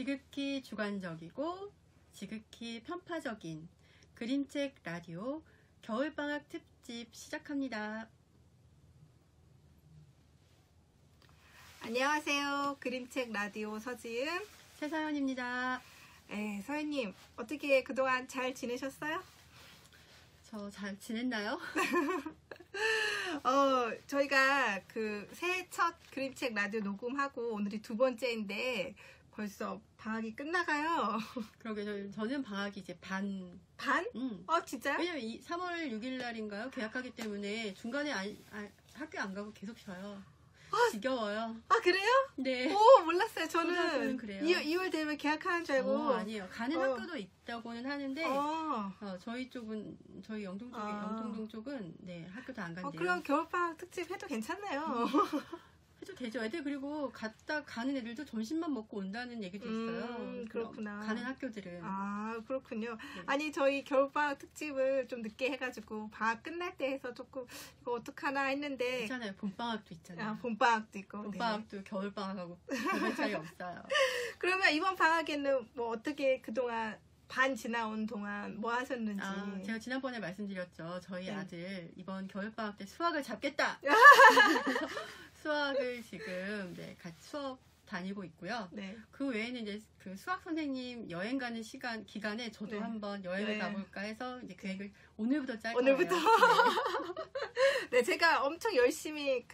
지극히 주관적이고 지극히 편파적인 그림책 라디오 겨울방학 특집 시작합니다. 안녕하세요. 그림책 라디오 서지은 최사연입니다. 네, 서연님 어떻게 그동안 잘 지내셨어요? 저 잘 지냈나요? 저희가 그 새해 첫 그림책 라디오 녹음하고 오늘이 두 번째인데 벌써 방학이 끝나가요. 그러게 저는 방학이 이제 반? 진짜요? 왜냐면 3월 6일 날인가요? 개학하기 때문에 중간에 학교 안 가고 계속 쉬어요. 지겨워요. 그래요? 네. 오, 몰랐어요. 저는 고등학교는 그래요. 2월 되면 개학하는 줄 알고. 아니에요. 가는 학교도 있다고는 하는데 저희 쪽은 저희 영통동 쪽은 네, 학교도 안 간대요. 그럼 겨울방학 특집 해도 괜찮네요. 해도 되죠. 애들 그리고 가는 애들도 점심만 먹고 온다는 얘기도 있어요. 그렇구나. 가는 학교들은. 그렇군요. 네. 아니 저희 겨울방학 특집을 좀 늦게 해가지고 방학 끝날 때 해서 조금 이거 어떡하나 했는데 괜찮아요. 봄방학도 있잖아요. 봄방학도 있고. 봄방학도 네. 겨울방학하고 별 차이 없어요. 그러면 이번 방학에는 뭐 어떻게 그동안 반 지나온 동안 뭐 하셨는지. 제가 지난번에 말씀드렸죠. 저희 아들 이번 겨울방학 때 수학을 잡겠다. 그래서 수학을 지금 같이 수업 다니고 있고요. 네. 그 외에는 이제 그 수학 선생님 여행 가는 기간에 저도 한번 여행을 가볼까 해서 이제 계획을 오늘부터 짤 거예요. 오늘부터. 네, 제가 엄청 열심히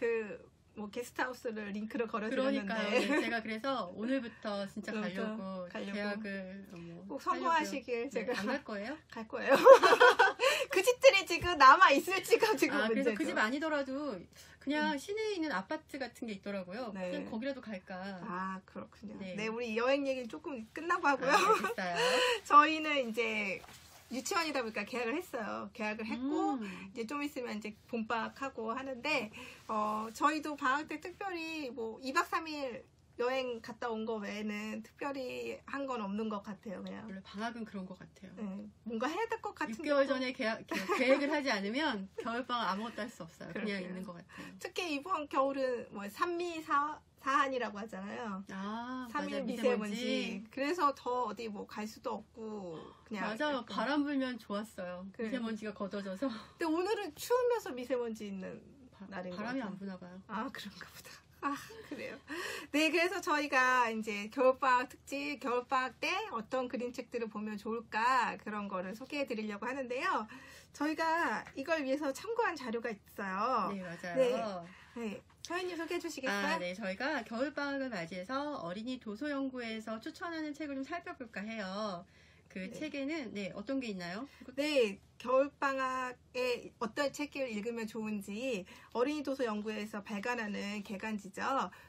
게스트하우스를 링크를 걸어드렸는데. 그러니까요. 제가 그래서 오늘부터 진짜 가려고 계약을 꼭 성공하시길 제가 안 갈 거예요? 갈 거예요. 그 집들이 지금 남아 있을지가 지금 문제죠. 그래서 그 집 아니더라도 그냥 시내에 있는 아파트 같은 게 있더라고요. 네. 그냥 거기라도 갈까. 그렇군요. 네. 네, 우리 여행 얘기는 조금 끝나고 하고요. 알겠어요. 저희는 이제 유치원이다 보니까 계약을 했어요. 계약을 했고 이제 좀 있으면 이제 봄방학하고 하는데 저희도 방학 때 특별히 뭐 2박 3일 여행 갔다 온 거 외에는 특별히 한 건 없는 것 같아요. 그냥 원래 방학은 그런 것 같아요. 네, 뭔가 해야 될 것 같은 6개월 전에 계획을 하지 않으면 겨울방학 아무것도 할 수 없어요. 그냥 있는 것 같아요. 특히 이번 겨울은 뭐 산미사한이라고 하잖아요. 3일 미세먼지. 그래서 더 어디 뭐 갈 수도 없고 그냥 맞아요. 바람 불면 좋았어요. 그래. 미세먼지가 걷어져서. 근데 오늘은 추우면서 미세먼지 있는 날인 것 바람이 같아요. 안 부나 봐요. 그런가 보다. 그래요. 네, 그래서 저희가 이제 겨울방학 특집, 겨울방학 때 어떤 그림책들을 보면 좋을까 그런 거를 소개해 드리려고 하는데요. 저희가 이걸 위해서 참고한 자료가 있어요. 네, 맞아요. 네. 서연님 소개해 주시겠어요? 네, 저희가 겨울방학을 맞이해서 어린이 도서연구회에서 추천하는 책을 좀 살펴볼까 해요. 그 책에는 어떤 게 있나요? 네, 겨울방학에 어떤 책을 읽으면 좋은지 어린이 도서 연구회에서 발간하는 개간지죠.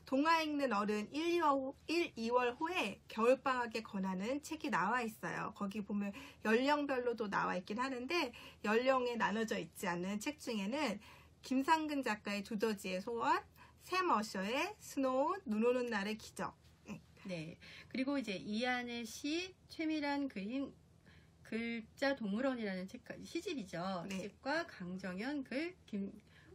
동화 읽는 어른 1-2월 호에 겨울방학에 권하는 책이 나와 있어요. 거기 보면 연령별로도 나와 있긴 하는데 연령에 나눠져 있지 않는 책 중에는 김상근 작가의 두더지의 소원, 샘 어셔의 스노우, 눈 오는 날의 기적. 네. 그리고 이제 이한의 시, 최미란 그림, 글자 동물원이라는 시집이죠. 네. 시집과 강정현 글,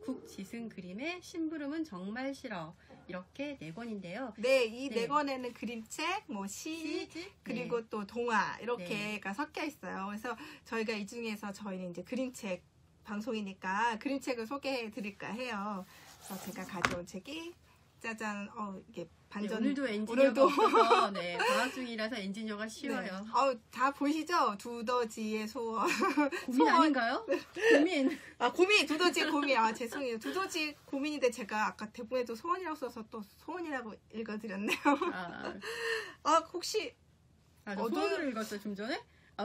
국지승 그림의 심부름은 정말 싫어. 이렇게 4권인데요. 네, 이 4권에는 그림책, 시집, 그리고 또 동화 이렇게가 섞여 있어요. 그래서 저희가 이 중에서 저희는 이제 그림책 방송이니까 그림책을 소개해 드릴까 해요. 그래서 제가 가져온 책이 짜잔, 이게 반전. 오늘도 엔지니어가 없어서 방학 중이라서 엔지니어가 쉬워요. 다 보시죠? 두더지의 소원. 고민 아닌가요? 고민. 고민, 두더지의 고민. 죄송해요. 두더지 고민인데 제가 아까 대본에도 소원이라고 써서 또 소원이라고 읽어드렸네요. 혹시 소원을 읽었어요, 좀 전에?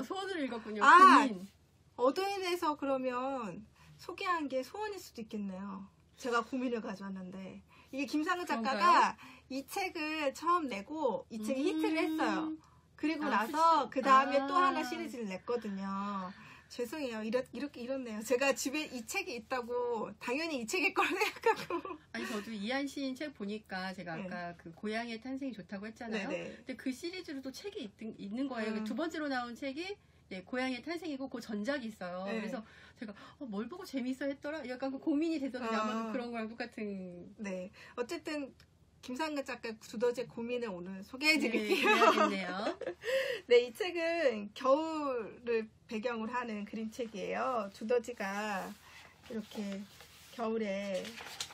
소원을 읽었군요. 고민. 어도인에서 그러면 소개한 게 소원일 수도 있겠네요. 제가 고민을 가져왔는데 이게 김상근 작가가 이 책을 처음 내고 이 책이 히트를 했어요. 그리고 나서 그 다음에 또 하나 시리즈를 냈거든요. 죄송해요. 이렇게 이렇네요. 제가 집에 이 책이 있다고 당연히 이 책일 거라 생각하고. 저도 이한 시인 책 보니까 제가 아까 그 고양이의 탄생이 좋다고 했잖아요. 근데 그 시리즈로 또 책이 있는 거예요. 두 번째로 나온 책이 고양이의 탄생이고 그 전작이 있어요. 그래서 제가 뭘 보고 재밌어 했더라? 약간 고민이 됐었는데 아마도 그런 거랑 똑같은. 네. 어쨌든 김상근 작가의 두더지의 고민을 오늘 소개해드릴게요. 네, 네, 이 책은 겨울을 배경으로 하는 그림책이에요. 두더지가 이렇게 겨울에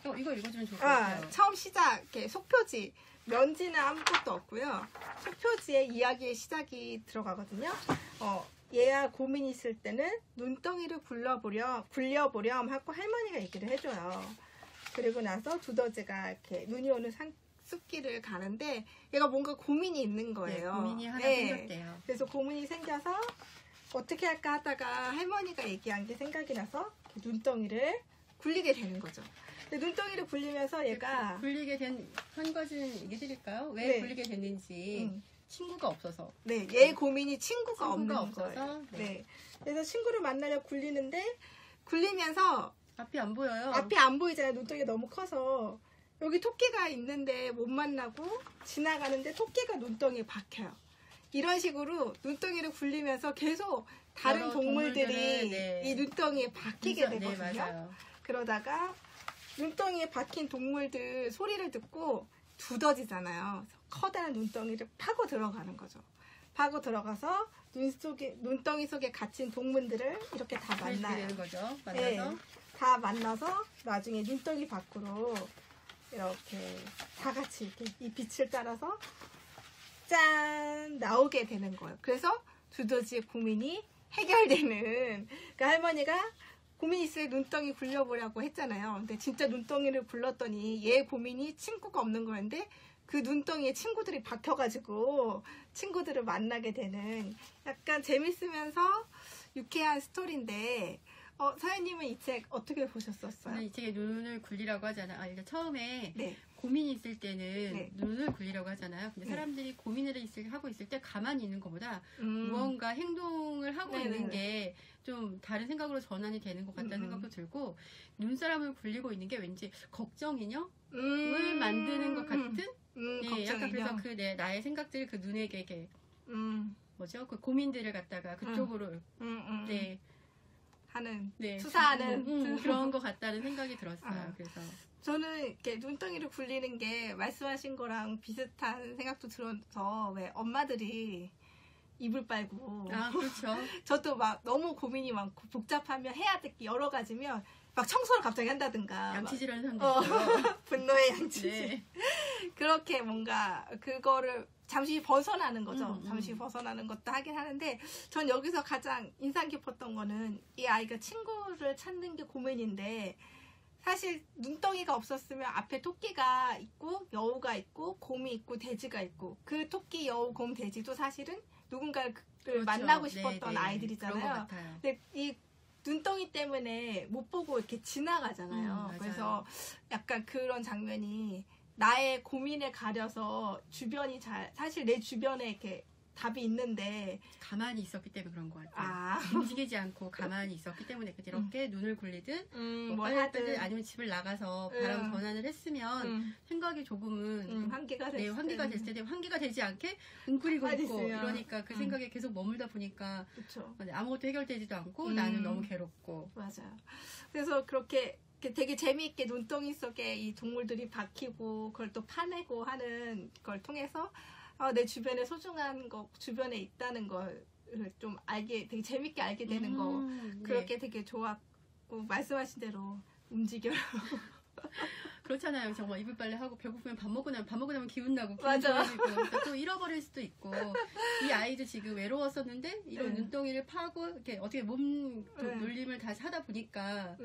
이거 읽어주면 좋을 것 같아요. 처음 시작, 이렇게 속표지, 면지는 아무것도 없고요. 속표지에 이야기의 시작이 들어가거든요. 얘야 고민이 있을 때는 눈덩이를 굴려보렴 하고 할머니가 얘기를 해줘요. 그리고 나서 두더지가 이렇게 눈이 오는 숲길을 가는데 얘가 뭔가 고민이 있는 거예요. 네, 고민이 하나 생겼대요. 그래서 고민이 생겨서 어떻게 할까 하다가 할머니가 얘기한 게 생각이 나서 눈덩이를 굴리게 되는 거죠. 근데 눈덩이를 굴리면서 얘가 굴리게 된 한 가지는 얘기 드릴까요? 왜 굴리게 됐는지. 친구가 없어서. 네, 얘 고민이 친구가 없는 없어서. 거예요. 네. 그래서 친구를 만나려 굴리는데 굴리면서 앞이 안 보여요. 앞이 안 보이잖아요. 눈덩이가 너무 커서. 여기 토끼가 있는데 못 만나고 지나가는데 토끼가 눈덩이에 박혀요. 이런 식으로 눈덩이를 굴리면서 계속 다른 동물들이 이 눈덩이에 박히게 되거든요. 네, 맞아요. 그러다가 눈덩이에 박힌 동물들 소리를 듣고 두더지잖아요. 커다란 눈덩이를 파고 들어가는 거죠. 파고 들어가서 눈덩이 속에 갇힌 동물들을 이렇게 다 만나요. 거죠. 만나서. 네, 다 만나서 나중에 눈덩이 밖으로 이렇게 다 같이 이렇게 이 빛을 따라서 짠 나오게 되는 거예요. 그래서 두더지의 고민이 해결되는. 그러니까 할머니가 고민이 있을 때 눈덩이 굴려보려고 했잖아요. 근데 진짜 눈덩이를 굴렀더니 얘 고민이 친구가 없는 거였는데 그 눈덩이에 친구들이 박혀가지고 친구들을 만나게 되는 약간 재밌으면서 유쾌한 스토리인데 사연님은 이 책 어떻게 보셨었어요? 이 책에 눈을 굴리라고 하잖아요. 일단 처음에 네. 고민이 있을 때는 네. 눈을 굴리라고 하잖아요. 근데 사람들이 고민을 하고 있을 때 가만히 있는 것보다 무언가 행동을 하고 있는 게 좀 다른 생각으로 전환이 되는 것 같다는 생각도 들고 눈사람을 굴리고 있는 게 왠지 걱정인형을 만드는 것 같은 네, 약간 그래서 나의 생각들을 그 눈에게 이렇게 뭐죠? 그 고민들을 갖다가 그쪽으로 네. 하는 투사하는 그런 것 같다는 생각이 들었어요. 그래서 저는 이렇게 눈덩이를 굴리는 게 말씀하신 거랑 비슷한 생각도 들어서 왜 엄마들이 이불 빨고 그렇죠. 저도 막 너무 고민이 많고 복잡하면 해야 될 게 여러 가지면 막 청소를 갑자기 한다든가 양치질하는 사람도 있어요. 분노의 양치질. 네. 그렇게 뭔가 그거를 잠시 벗어나는 거죠. 잠시 벗어나는 것도 하긴 하는데 전 여기서 가장 인상 깊었던 거는 이 아이가 친구를 찾는 게 고민인데 사실 눈덩이가 없었으면 앞에 토끼가 있고 여우가 있고 곰이 있고 돼지가 있고 그 토끼, 여우, 곰, 돼지도 사실은 누군가를 그렇죠. 만나고 싶었던 네, 아이들이잖아요. 그런 것 같아요. 근데 이 눈덩이 때문에 못 보고 이렇게 지나가잖아요. 그래서 약간 그런 장면이 나의 고민에 가려서 사실 내 주변에 이렇게 답이 있는데 가만히 있었기 때문에 그런 것 같아요. 움직이지 않고 가만히 있었기 때문에 이렇게 눈을 굴리든 뭘 하든 아니면 집을 나가서 바람 전환을 했으면 생각이 조금은 환기가 됐을 때 환기가 되지 않게 웅크리고 있고 이러니까 그 생각에 계속 머물다 보니까 아무것도 해결되지도 않고 나는 너무 괴롭고. 맞아요. 그래서 그렇게 되게 재미있게 눈덩이 속에 이 동물들이 박히고 그걸 또 파내고 하는 걸 통해서 내 주변에 소중한 거 주변에 있다는 걸 좀 되게 재밌게 알게 되는 거 그렇게 되게 좋았고 말씀하신 대로 움직여요. 그렇잖아요. 정말 이불 빨래 하고 배고프면 밥 먹고 나면 기운 나고 기분 좋아지고 또 잃어버릴 수도 있고 이 아이도 지금 외로웠었는데 이런 눈덩이를 파고 이렇게 어떻게 몸 놀림을 다시 하다 보니까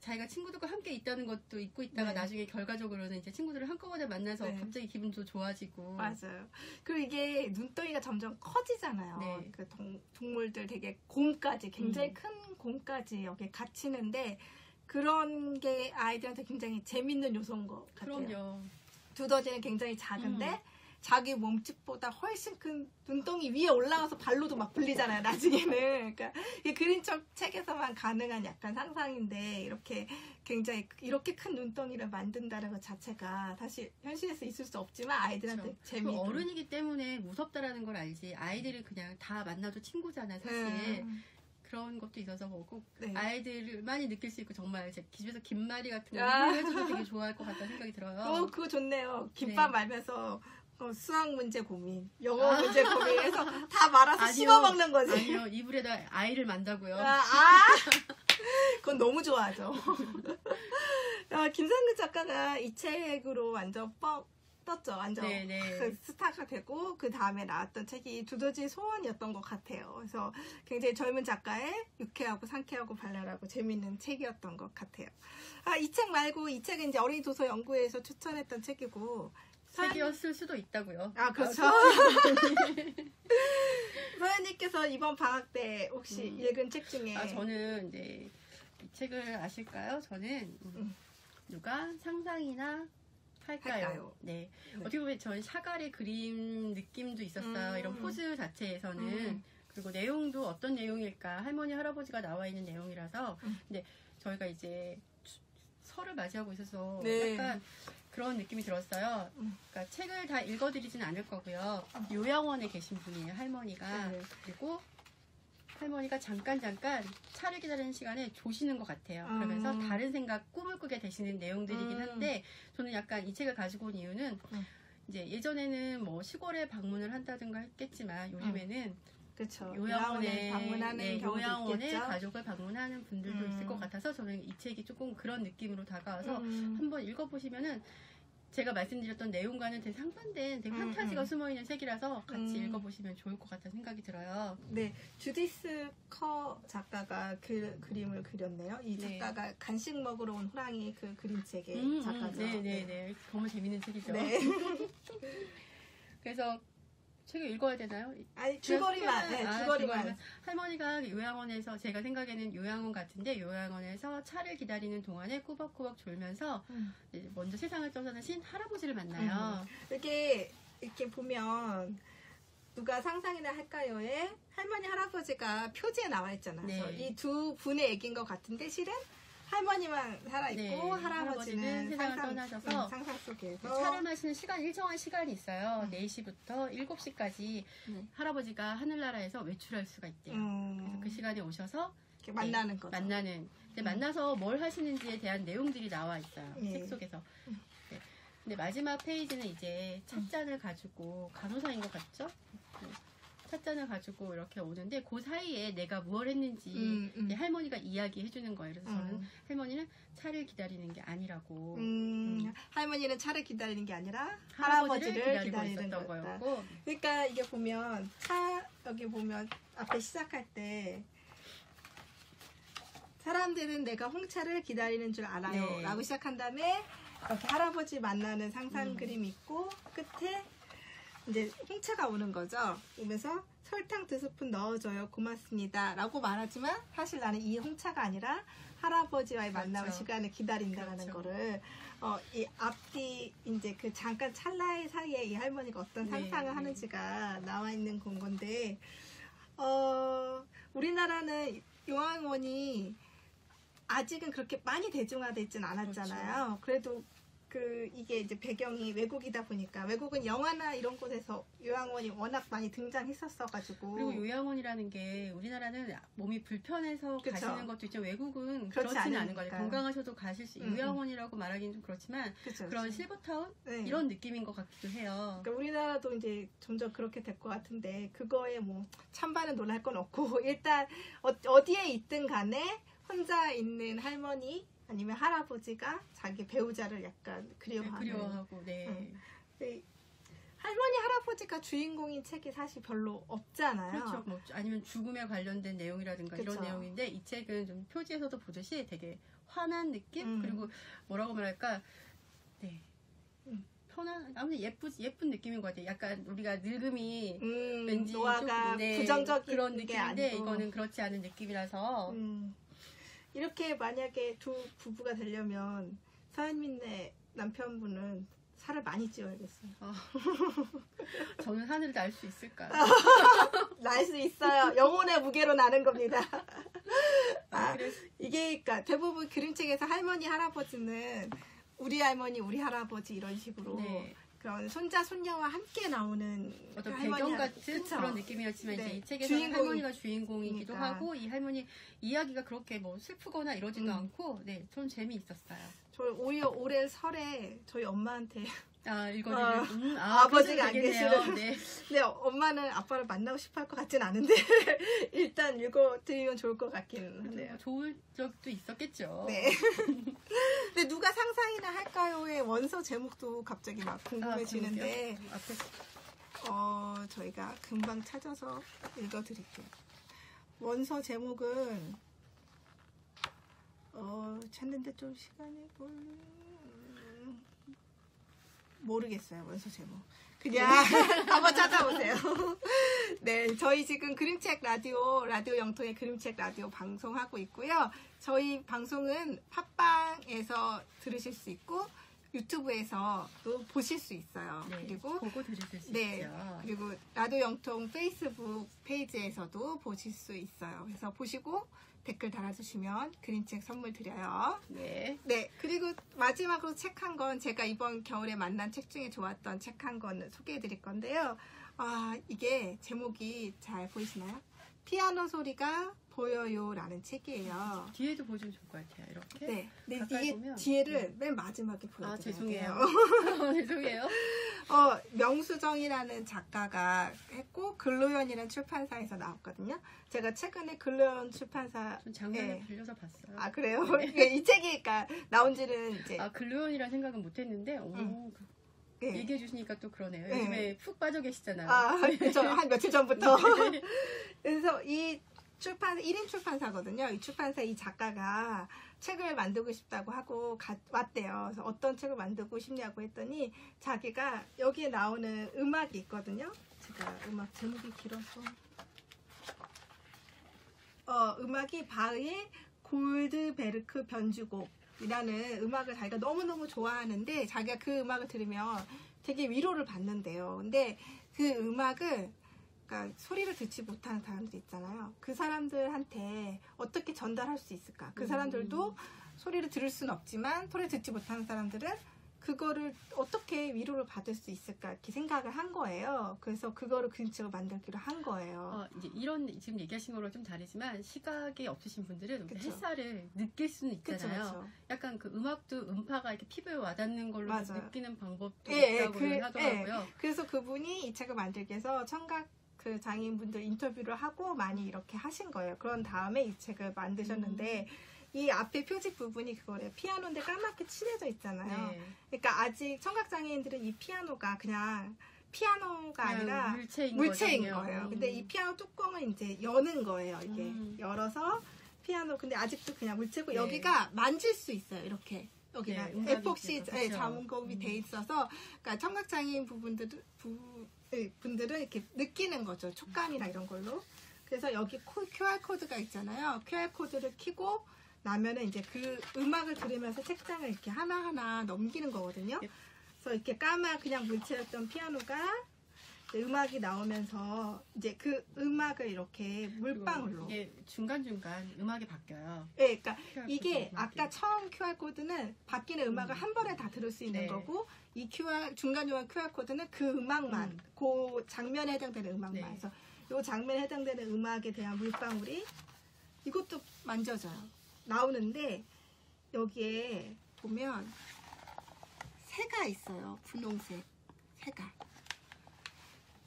자기가 친구들과 함께 있다는 것도 잊고 있다가 나중에 결과적으로는 이제 친구들을 한꺼번에 만나서 갑자기 기분도 좋아지고. 맞아요. 그리고 이게 눈덩이가 점점 커지잖아요. 그 동물들 되게 곰까지 굉장히 큰 곰까지 여기에 갇히는데 그런 게 아이들한테 굉장히 재밌는 요소인 것 같아요. 그럼요. 두더지는 굉장히 작은데 자기 몸집보다 훨씬 큰 눈덩이 위에 올라가서 발로도 막 굴리잖아요, 나중에는. 그러니까 이 그림책 책에서만 가능한 약간 상상인데 이렇게 큰 눈덩이를 만든다는 것 자체가 사실 현실에서 있을 수 없지만 아이들한테 재미있는. 어른이기 때문에 무섭다라는 걸 알지. 아이들은 그냥 다 만나도 친구잖아, 사실. 그런 것도 있어서 꼭 네. 아이들만이 느낄 수 있고 정말 제 집에서 김말이 같은 거 해줘도 되게 좋아할 것 같다는 생각이 들어요. 그거 좋네요. 김밥 말면서 수학 문제 고민, 영어 문제 고민해서 다 말아서 씹어 먹는 거지. 아니요, 이불에다 아이를 만다고요. 그건 너무 좋아하죠. 김상근 작가가 이 책으로 완전 떴죠. 완전 그 스타가 되고 그 다음에 나왔던 책이 두더지 소원이었던 것 같아요. 그래서 굉장히 젊은 작가의 유쾌하고 상쾌하고 발랄하고 재밌는 책이었던 것 같아요. 이 책 말고 이 책은 이제 어린이 도서 연구회에서 추천했던 책이고 책이었을 수도 있다고요. 그렇죠. 서연님께서 이번 방학 때 혹시 읽은 책 중에 저는 이제 이 책을 아실까요? 저는 누가 상상이나 할까요? 네. 어떻게 보면 저는 샤갈의 그림 느낌도 있었어요. 이런 포즈 자체에서는. 그리고 내용도 어떤 내용일까? 할머니, 할아버지가 나와 있는 내용이라서. 근데 저희가 이제 설을 맞이하고 있어서 약간 그런 느낌이 들었어요. 그러니까 책을 다 읽어드리진 않을 거고요. 요양원에 계신 분이에요, 할머니가. 그리고 할머니가 잠깐 차를 기다리는 시간에 조시는 것 같아요. 그러면서 다른 생각, 꿈을 꾸게 되시는 내용들이긴 한데 저는 약간 이 책을 가지고 온 이유는 이제 예전에는 뭐 시골에 방문을 한다든가 했겠지만 요즘에는 그렇죠. 요양원에 방문하는 요양원에 있겠죠? 가족을 방문하는 분들도 있을 것 같아서 저는 이 책이 조금 그런 느낌으로 다가와서 한번 읽어보시면은 제가 말씀드렸던 내용과는 되게 상반된 되게 판타지가 숨어있는 책이라서 같이 읽어보시면 좋을 것 같다는 생각이 들어요. 네, 주디스 커 작가가 그 그림을 그렸네요. 이 작가가 간식 먹으러 온 호랑이 그 그림책의 작가죠. 네네네. 정말 재밌는 책이죠. 네. 그래서 책을 읽어야 되나요? 아니, 줄거리만. 줄거리만. 할머니가 요양원에서, 제가 생각에는 요양원 같은데, 요양원에서 차를 기다리는 동안에 꾸벅꾸벅 졸면서, 먼저 세상을 떠나신 할아버지를 만나요. 이렇게 보면, 누가 상상이나 할까요에 할머니, 할아버지가 표지에 나와 있잖아요. 이 두 분의 얘기인 것 같은데, 실은 할머니만 살아있고 할아버지는 세상을 떠나셔서 상상 속에서 차를 마시는 일정한 시간이 있어요. 4시부터 7시까지 할아버지가 하늘나라에서 외출할 수가 있대요. 그래서 그 시간에 오셔서 만나는 거죠. 만나서 뭘 하시는지에 대한 내용들이 나와 있어요. 책 속에서. 근데 마지막 페이지는 이제 찻잔을 가지고 간호사인 것 같죠? 찻잔을 가지고 이렇게 오는데 그 사이에 내가 무엇을 했는지 할머니가 이야기해 주는 거예요. 그래서 저는 할머니는 차를 기다리는 게 아니라고. 할머니는 차를 기다리는 게 아니라 할아버지를 기다리는 거였고. 그러니까 이게 보면 여기 보면 앞에 시작할 때 사람들은 내가 홍차를 기다리는 줄 알아요. 라고 시작한 다음에 이렇게 할아버지 만나는 상상 그림이 있고 끝에 이제 홍차가 오는 거죠. 오면서 설탕 2스푼 넣어줘요. 고맙습니다. 라고 말하지만 사실 나는 이 홍차가 아니라 할아버지와의 만남 시간을 기다린다라는 거를 이 앞뒤 이제 그 잠깐 찰나의 사이에 이 할머니가 어떤 상상을 하는지가 나와 있는 건데 우리나라는 요양원이 아직은 그렇게 많이 대중화되어 있진 않았잖아요. 그래도 이게 이제 배경이 외국이다 보니까 외국은 영화나 이런 곳에서 요양원이 워낙 많이 등장했었어가지고 그리고 요양원이라는 게 우리나라는 몸이 불편해서 가시는 것도 있지만 외국은 그렇지는 않은 거예요. 건강하셔도 가실 수 요양원이라고 말하기는 좀 그렇지만 그런 실버타운 이런 느낌인 것 같기도 해요. 그러니까 우리나라도 이제 점점 그렇게 될 것 같은데 그거에 뭐 찬반은 놀랄 건 없고 일단 어디에 있든 간에 혼자 있는 할머니 아니면 할아버지가 자기 배우자를 약간 그리워하고 할머니 할아버지가 주인공인 책이 사실 별로 없잖아요. 그렇죠. 뭐 아니면 죽음에 관련된 내용이라든가 이런 내용인데 이 책은 좀 표지에서도 보듯이 되게 환한 느낌 그리고 뭐라고 말할까 편한 아무튼 예쁜 느낌인 것 같아요. 약간 우리가 늙음이 왠지 노화가 부정적인 그런 느낌인데 이거는 그렇지 않은 느낌이라서 이렇게 만약에 두 부부가 되려면 서현민네 남편분은 살을 많이 찌워야겠어요. 저는 하늘을 날 수 있을까요? 날 수 있어요. 영혼의 무게로 나는 겁니다. 이게 그러니까 대부분 그림책에서 할머니 할아버지는 우리 할머니 우리 할아버지 이런 식으로 그런 손자 손녀와 함께 나오는 어떤 배경 같은 그런 느낌이었지만 네. 이제 이 책에서 할머니가 주인공이기도 하고 이 할머니 이야기가 그렇게 뭐 슬프거나 이러지도 않고 네, 좀 재미있었어요. 저 오히려 올해 설에 저희 엄마한테 읽어드릴 아버지가 안 계시는. 네. 네, 엄마는 아빠를 만나고 싶어 할 것 같진 않은데 일단 읽어드리면 좋을 것 같긴 하네요. 좋을 적도 있었겠죠. 네. 근데 누가 상상이나 할까요의 원서 제목도 갑자기 막 궁금해지는데 저희가 금방 찾아서 읽어드릴게요. 원서 제목은 찾는데 좀 시간이 모르겠어요. 원서 제목. 그냥 한번 찾아보세요. 네, 저희 지금 그림책 라디오 영통의 그림책 라디오 방송하고 있고요. 저희 방송은 팟빵에서 들으실 수 있고 유튜브에서도 보실 수 있어요. 네, 그리고 보고 들으실 수 네, 있죠. 그리고 라디오 영통 페이스북 페이지에서도 보실 수 있어요. 그래서 보시고 댓글 달아주시면 그림책 선물 드려요. 네. 네. 그리고 마지막으로 책 한 권, 제가 이번 겨울에 만난 책 중에 좋았던 책 한 권 소개해 드릴 건데요. 이게 제목이 잘 보이시나요? 피아노 소리가 보여요 라는 책이에요. 뒤에도 보시면 좋을 것 같아요. 이렇게. 네. 이게 보면, 뒤에를 맨 마지막에 보여드려요. 죄송해요. 죄송해요. 명수정이라는 작가가 했고 글로연이라는 출판사에서 나왔거든요. 제가 최근에 글로연 출판사 작년에 빌려서 봤어요. 그래요? 네. 이 책이 그러니까 나온 지는 이제 글로연이라는 생각은 못했는데 네. 얘기해 주시니까 또 그러네요. 요즘에 푹 빠져 계시잖아요. 그렇죠. 한 며칠 전부터. 그래서 이 1인 출판사거든요. 이 출판사 이 작가가 책을 만들고 싶다고 하고 왔대요. 그래서 어떤 책을 만들고 싶냐고 했더니 자기가 여기에 나오는 음악이 있거든요. 제가 음악 제목이 길어서 음악이 바흐의 골드베르크 변주곡이라는 음악을 자기가 너무너무 좋아하는데 자기가 그 음악을 들으면 되게 위로를 받는데요. 근데 그 음악을 그러니까 소리를 듣지 못하는 사람들 있잖아요. 그 사람들한테 어떻게 전달할 수 있을까? 그 사람들도 소리를 들을 수는 없지만 소리를 듣지 못하는 사람들은 그거를 어떻게 위로를 받을 수 있을까? 이렇게 생각을 한 거예요. 그래서 그거를 그림책을 만들기로 한 거예요. 이제 이런 지금 얘기하신 거랑 좀 다르지만 시각이 없으신 분들은 그쵸. 햇살을 느낄 수는 있잖아요. 그쵸. 약간 그 음악도 음파가 이렇게 피부에 와닿는 걸로 느끼는 방법도 예, 있다고 하더라고요. 그래서 그분이 이 책을 만들기 위해서 청각 그 장애인분들 인터뷰를 하고 많이 이렇게 하신 거예요. 그런 다음에 이 책을 만드셨는데 이 앞에 표지 부분이 그거래요. 피아노인데 까맣게 칠해져 있잖아요. 네. 그러니까 아직 청각장애인들은 이 피아노가 그냥 피아노가 아니라 물체인 거예요. 근데 이 피아노 뚜껑을 이제 여는 거예요. 이게 열어서 피아노 근데 아직도 그냥 물체고 여기가 만질 수 있어요. 이렇게 여기가 에폭시 자문곡이 돼 있어서 그러니까 청각장애인 분들은 이렇게 느끼는 거죠. 촉감이나 이런 걸로. 그래서 여기 QR코드가 있잖아요. QR코드를 켜고 나면은 이제 그 음악을 들으면서 책장을 이렇게 하나하나 넘기는 거거든요. 그래서 이렇게 그냥 물체였던 피아노가 음악이 나오면서 이제 그 음악을 이렇게 물방울로. 이게 중간중간 음악이 바뀌어요. 네, 그러니까 이게 아까 처음 QR코드는 바뀌는 음악을 한 번에 다 들을 수 있는 거고 이 중간중간 QR코드는 그 음악만, 그 장면에 해당되는 음악만. 그래서 이 장면에 해당되는 음악에 대한 물방울이 이것도 만져져요. 나오는데 여기에 보면 새가 있어요. 분홍색 새가.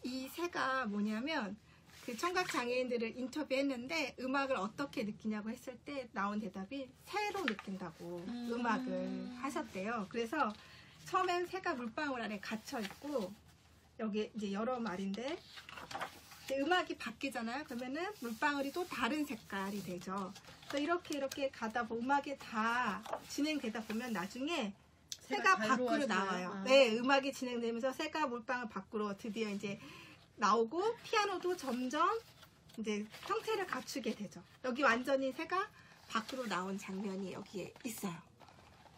이 새가 뭐냐면 그 청각장애인들을 인터뷰했는데 음악을 어떻게 느끼냐고 했을 때 나온 대답이 새로 느낀다고 음악을 하셨대요. 그래서 처음엔 새가 물방울 안에 갇혀 있고 여기 이제 여러 마리인데 음악이 바뀌잖아요. 그러면은 물방울이 또 다른 색깔이 되죠. 그래서 이렇게 가다 보면 음악이 다 진행되다 보면 나중에 새가 밖으로 나와요. 네, 음악이 진행되면서 새가 물방울 밖으로 드디어 이제 나오고 피아노도 점점 이제 형태를 갖추게 되죠. 여기 완전히 새가 밖으로 나온 장면이 여기에 있어요.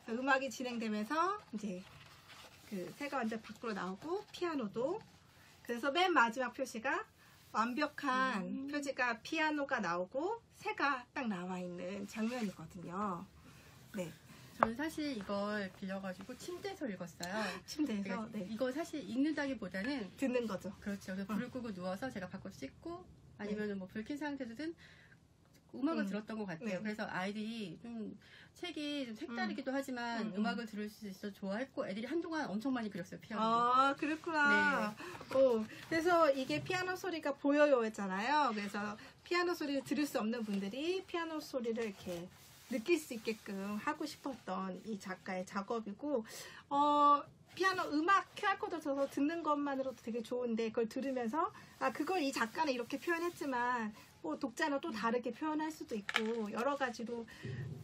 음악이 진행되면서 이제 그 새가 완전 밖으로 나오고 피아노도 그래서 맨 마지막 표시가 완벽한 표지가 피아노가 나오고 새가 딱 나와 있는 장면이거든요. 네. 저는 사실 이걸 빌려가지고 침대에서 읽었어요. 침대에서? 네. 이거 사실 읽는다기보다는 듣는 거죠. 그렇죠. 그래서 불을 끄고 누워서 제가 밖으로 씻고 아니면 뭐 불 킨 상태든 음악을 들었던 것 같아요. 그래서 아이들이 좀 책이 좀 색다르기도 하지만 음악을 들을 수 있어서 좋아했고 애들이 한동안 엄청 많이 그렸어요. 피아노. 아, 그렇구나. 네. 그래서 이게 피아노 소리가 보여요 했잖아요. 그래서 피아노 소리를 들을 수 없는 분들이 피아노 소리를 이렇게 느낄 수 있게끔 하고 싶었던 이 작가의 작업이고 피아노 음악 QR코드 줘서 듣는 것만으로도 되게 좋은데 그걸 들으면서 그걸 이 작가는 이렇게 표현했지만 뭐 독자는 또 다르게 표현할 수도 있고 여러 가지로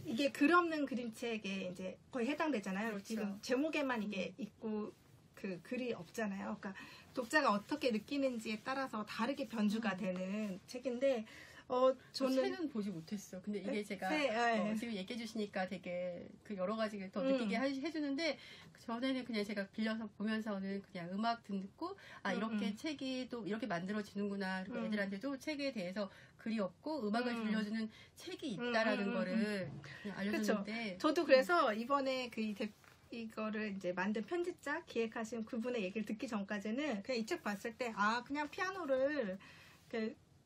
이게 글 없는 그림책에 이제 거의 해당되잖아요. 그렇죠. 지금 제목에만 이게 있고 그 글이 없잖아요. 그러니까 독자가 어떻게 느끼는지에 따라서 다르게 변주가 되는 책인데 저는 새는 보지 못했어. 근데 이게 제가 지금 얘기해 주시니까 되게 그 여러 가지 더 느끼게 해주는데 전에는 그냥 제가 빌려서 보면서는 그냥 음악 듣고 이렇게 책이 또 이렇게 만들어지는구나. 그리고 애들한테도 책에 대해서 글이 없고 음악을 들려주는 책이 있다라는 거를 그냥 알려줬는데. 그쵸. 저도 그래서 이번에 이거를 이제 만든 편집자 기획하신 그분의 얘기를 듣기 전까지는 그냥 이 책 봤을 때 그냥 피아노를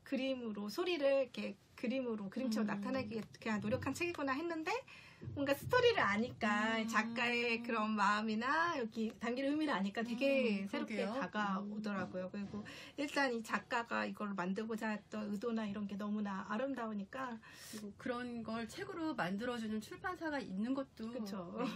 그림으로 소리를 이렇게 그림처럼 나타내기 그냥 노력한 책이구나 했는데 뭔가 스토리를 아니까 작가의 그런 마음이나 여기 담긴 의미를 아니까 되게 새롭게 다가오더라고요. 그리고 일단 이 작가가 이걸 만들고자 했던 의도나 이런 게 너무나 아름다우니까 그리고 그런 걸 책으로 만들어주는 출판사가 있는 것도 그렇죠.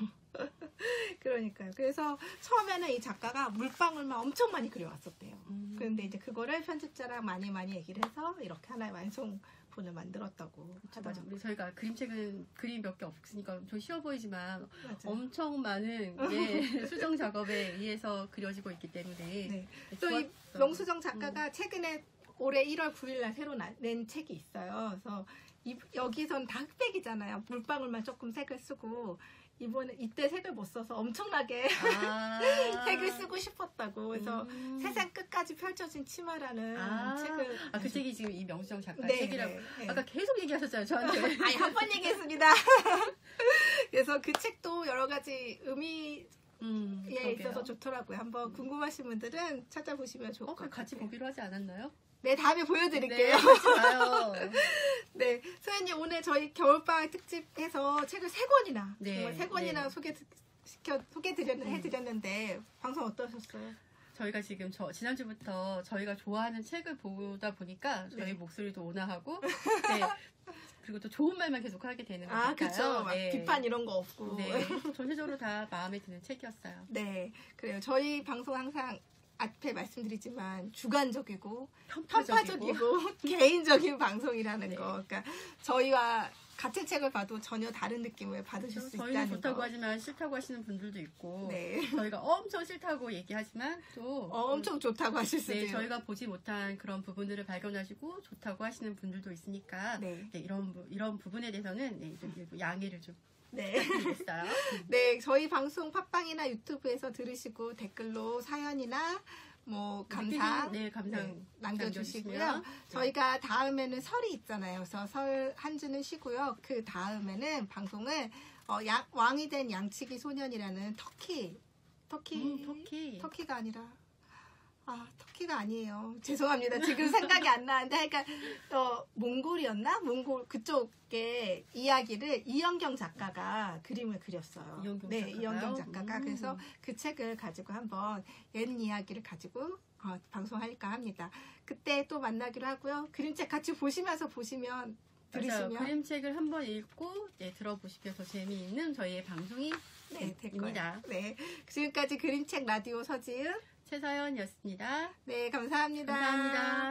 그러니까요. 그래서 처음에는 이 작가가 물방울만 엄청 많이 그려왔었대요. 그런데 이제 그거를 편집자랑 많이 얘기를 해서 이렇게 하나의 완성본을 만들었다고 하더라고요. 맞아. 저희가 그림책은 그림 몇 개 없으니까 좀 쉬워 보이지만 맞아요. 엄청 많은 수정 작업에 의해서 그려지고 있기 때문에 또 이 명수정 작가가 최근에 올해 1월 9일 날 새로 낸 책이 있어요. 그래서 여기선 다 흑백이잖아요. 물방울만 조금 색을 쓰고 이때 색을 못 써서 엄청나게 색을 쓰고 싶었다고. 그래서 세상 끝까지 펼쳐진 치마라는 책을. 그 책이 지금 이 명수정 작가 책이라고. 아까 계속 얘기하셨잖아요, 저한테. 한 번 얘기했습니다. 그래서 그 책도 여러 가지 의미에 있어서 좋더라고요. 한번 궁금하신 분들은 찾아보시면 좋을 것 같아요. 같이 보기로 하지 않았나요? 네, 다음에 보여드릴게요. 좋아요. 네, 소연님 오늘 저희 겨울방학 특집해서 책을 3권이나 정말 3권이나 해드렸는데 방송 어떠셨어요? 저희가 지금 지난주부터 저희가 좋아하는 책을 보다 보니까 저희 목소리도 온화하고 그리고 또 좋은 말만 계속 하게 되는 것 같아요. 그렇죠. 비판 이런 거 없고. 전체적으로 다 마음에 드는 책이었어요. 네, 그래요. 저희 방송 항상 앞에 말씀드리지만 주관적이고 편파적이고 개인적인 방송이라는 거. 그러니까 저희와 같은 책을 봐도 전혀 다른 느낌을 받으실 수 있다는 거. 저희는 좋다고 하지만 싫다고 하시는 분들도 있고 저희가 엄청 싫다고 얘기하지만 또 엄청 좋다고 하실 수도 있어요. 저희가 보지 못한 그런 부분들을 발견하시고 좋다고 하시는 분들도 있으니까 이런 부분에 대해서는 좀 양해를 좀 부탁드리겠어요. 저희 방송 팟빵이나 유튜브에서 들으시고 댓글로 사연이나 감상 남겨주시고요. 저희가 다음에는 설이 있잖아요. 그래서 설 한 주는 쉬고요. 그 다음에는 방송을 왕이 된 양치기 소년이라는 터키가 아니라 터키가 아니에요. 죄송합니다. 지금 생각이 안 나는데, 몽골이었나? 몽골 그쪽의 이야기를 이영경 작가가 그림을 그렸어요. 이영경 작가가. 그래서 그 책을 가지고 한번 옛 이야기를 가지고 방송할까 합니다. 그때 또 만나기로 하고요. 그림책 같이 들으시면 그림책을 한번 읽고 들어보시면 더 재미있는 저희의 방송이 됩니다. 지금까지 그림책 라디오 서지은 최서연이었습니다. 감사합니다. 감사합니다.